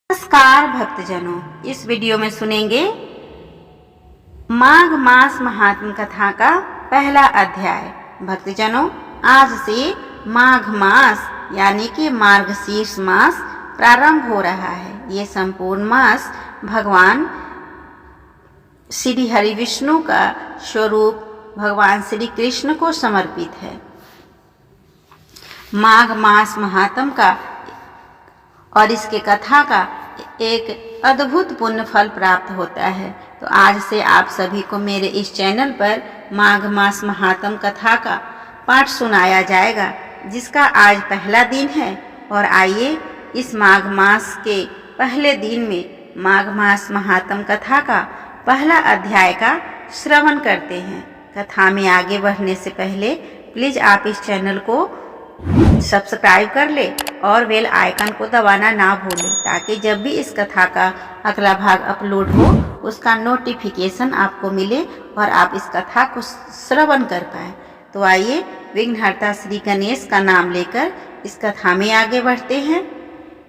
नमस्कार भक्तजनों, इस वीडियो में सुनेंगे माघ मास महात्म कथा का पहला अध्याय। भक्तजनों, आज से माघ मास यानी कि मार्गशीर्ष मास प्रारंभ हो रहा है। ये संपूर्ण मास भगवान श्री हरि विष्णु का स्वरूप भगवान श्री कृष्ण को समर्पित है। माघ मास महात्म का और इसके कथा का एक अद्भुत पुण्य फल प्राप्त होता है। तो आज से आप सभी को मेरे इस चैनल पर माघ मास महात्म कथा का पाठ सुनाया जाएगा, जिसका आज पहला दिन है। और आइए इस माघ मास के पहले दिन में माघ मास महात्म कथा का पहला अध्याय का श्रवण करते हैं। कथा में आगे बढ़ने से पहले प्लीज आप इस चैनल को सब्सक्राइब कर ले और बेल आइकन को दबाना ना भूलें, ताकि जब भी इस कथा का अगला भाग अपलोड हो उसका नोटिफिकेशन आपको मिले और आप इस कथा को श्रवण कर पाए। तो आइए विघ्नहर्ता श्री गणेश का नाम लेकर इस कथा में आगे बढ़ते हैं।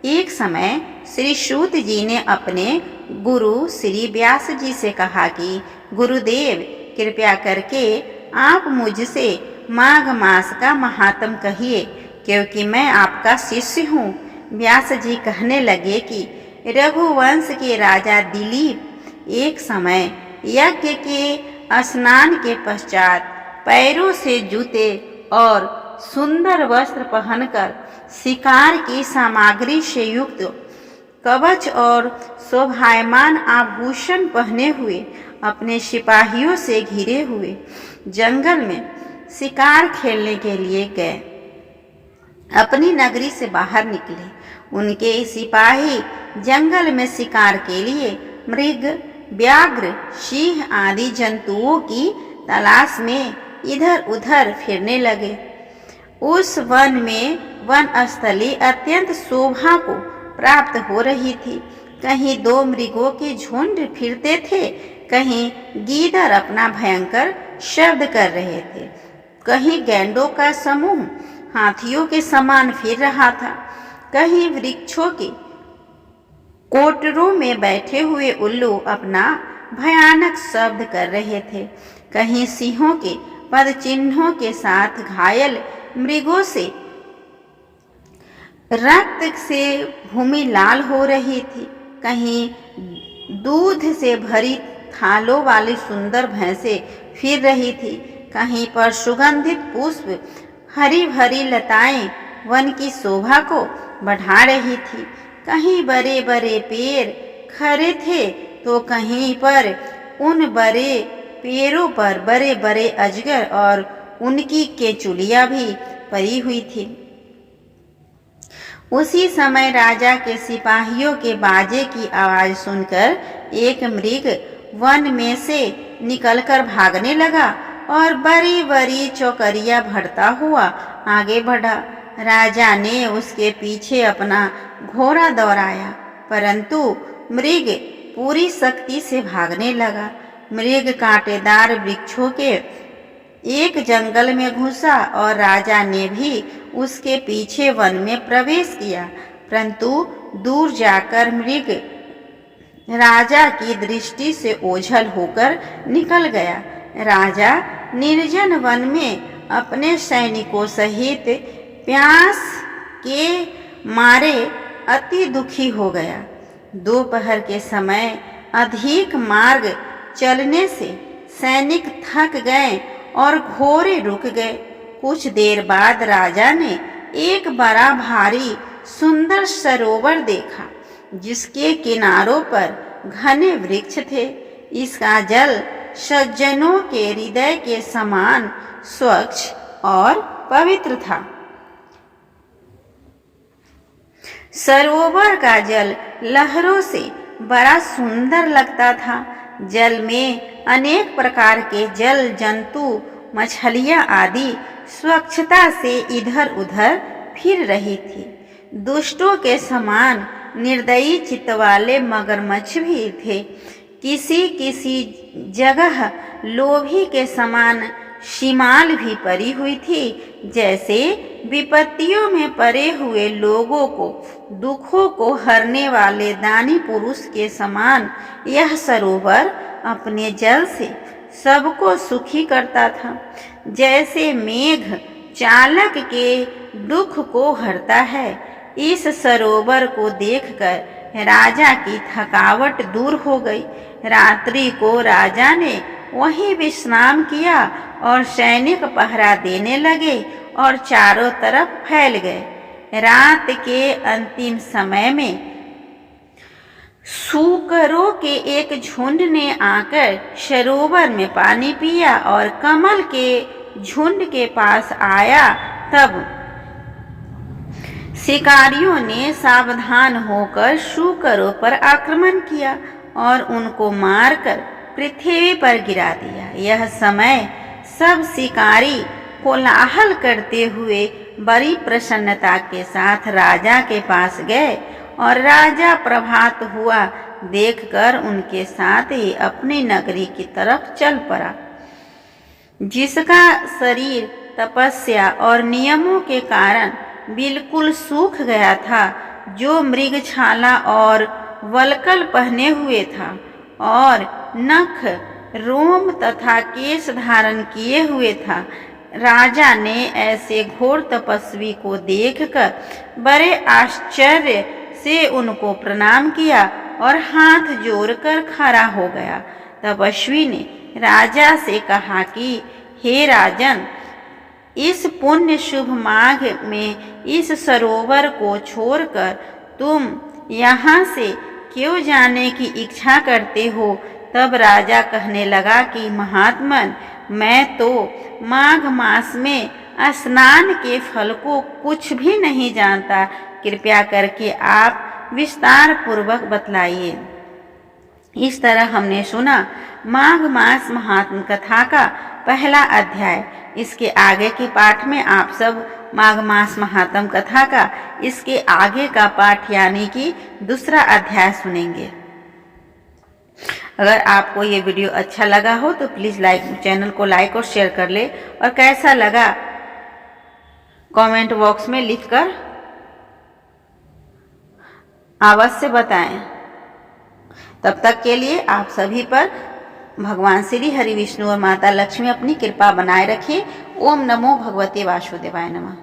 एक समय श्री सूत जी ने अपने गुरु श्री व्यास जी से कहा कि गुरुदेव, कृपया करके आप मुझसे माघ मास का महात्म कहिए, क्योंकि मैं आपका शिष्य हूँ। व्यास जी कहने लगे कि रघुवंश के राजा दिलीप एक समय यज्ञ के स्नान के पश्चात पैरों से जूते और सुंदर वस्त्र पहनकर शिकार की सामग्री से युक्त कवच और शोभायमान आभूषण पहने हुए अपने सिपाहियों से घिरे हुए जंगल में शिकार खेलने के लिए गए। अपनी नगरी से बाहर निकले। उनके सिपाही जंगल में शिकार के लिए मृग, व्याघ्र, सिंह आदि जंतुओं की तलाश में इधर उधर फिरने लगे। उस वन में वनस्थली अत्यंत शोभा को प्राप्त हो रही थी। कहीं दो मृगों के झुंड फिरते थे, कहीं गीदड़ अपना भयंकर शब्द कर रहे थे, कहीं गैंडों का समूह हाथियों के समान फिर रहा था, कहीं वृक्षों के कोटरों में बैठे हुए उल्लू अपना भयानक शब्द कर रहे थे, कहीं सिंहों के पद चिन्हों के साथ घायल मृगों से रक्त से भूमि लाल हो रही थी, कहीं दूध से भरी थालों वाली सुंदर भैंसें फिर रही थी, कहीं पर सुगंधित पुष्प हरी भरी लताएं वन की शोभा को बढ़ा रही थी, कहीं बड़े बड़े पेड़ खड़े थे तो कहीं पर उन बड़े पेड़ों पर बड़े बड़े अजगर और उनकी केचुलियां भी पड़ी हुई थी। उसी समय राजा के सिपाहियों के बाजे की आवाज सुनकर एक मृग वन में से निकलकर भागने लगा और बड़ी बड़ी चौकरियां भरता हुआ आगे बढ़ा। राजा ने उसके पीछे अपना घोड़ा दौड़ाया, परंतु मृग पूरी शक्ति से भागने लगा। मृग कांटेदार वृक्षों के एक जंगल में घुसा और राजा ने भी उसके पीछे वन में प्रवेश किया, परंतु दूर जाकर मृग राजा की दृष्टि से ओझल होकर निकल गया। राजा निर्जन वन में अपने सैनिकों सहित प्यास के मारे अति दुखी हो गया। दोपहर के समय अधिक मार्ग चलने से सैनिक थक गए और घोड़े रुक गए। कुछ देर बाद राजा ने एक बड़ा भारी सुंदर सरोवर देखा, जिसके किनारों पर घने वृक्ष थे। इसका जल सज्जनों के हृदय के समान स्वच्छ और पवित्र था। सरोवर का जल लहरों से बड़ा सुंदर लगता था। जल में अनेक प्रकार के जल जंतु, मछलियां आदि स्वच्छता से इधर उधर फिर रही थी। दुष्टों के समान निर्दयी चित्त वाले मगरमच्छ भी थे। किसी किसी जगह लोभी के समान शिमाल भी परी हुई थी। जैसे विपत्तियों में पड़े हुए लोगों को दुखों को हरने वाले दानी पुरुष के समान यह सरोवर अपने जल से सबको सुखी करता था। जैसे मेघ चालक के दुख को हरता है, इस सरोवर को देखकर राजा की थकावट दूर हो गई। रात्रि को राजा ने वहीं विश्राम किया और सैनिक पहरा देने लगे और चारों तरफ फैल गए। रात के अंतिम समय में सूकरों के एक झुंड ने आकर सरोवर में पानी पिया और कमल के झुंड के पास आया। तब शिकारियों ने सावधान होकर सूकरों पर आक्रमण किया और उनको मारकर पृथ्वी पर गिरा दिया। यह समय सब शिकारी कोलाहल करते हुए बड़ी प्रसन्नता के साथ राजा के पास गए और राजा प्रभात हुआ देखकर उनके साथ ही अपनी नगरी की तरफ चल पड़ा। जिसका शरीर तपस्या और नियमों के कारण बिल्कुल सूख गया था, जो मृगछाला और वल्कल पहने हुए था और नख, रोम तथा केश धारण किए हुए था। राजा ने ऐसे घोर तपस्वी को देखकर बड़े आश्चर्य से उनको प्रणाम किया और हाथ जोड़कर खड़ा हो गया। तपस्वी ने राजा से कहा कि हे राजन, इस पुण्य शुभ माघ में इस सरोवर को छोड़कर तुम यहाँ से क्यों जाने की इच्छा करते हो? तब राजा कहने लगा कि महात्मन, मैं तो माघ मास में स्नान के फल को कुछ भी नहीं जानता। कृपया करके आप विस्तार पूर्वक बतलाइए। इस तरह हमने सुना माघ मास महात्म कथा का पहला अध्याय। इसके आगे के पाठ में आप सब माघ मास महात्म कथा का इसके आगे का पाठ यानी कि दूसरा अध्याय सुनेंगे। अगर आपको ये वीडियो अच्छा लगा हो तो प्लीज़ चैनल को लाइक और शेयर कर ले और कैसा लगा कमेंट बॉक्स में लिखकर अवश्य बताएं। तब तक के लिए आप सभी पर भगवान श्री हरि विष्णु और माता लक्ष्मी अपनी कृपा बनाए रखिए। ओम नमो भगवते वासुदेवाय नमः।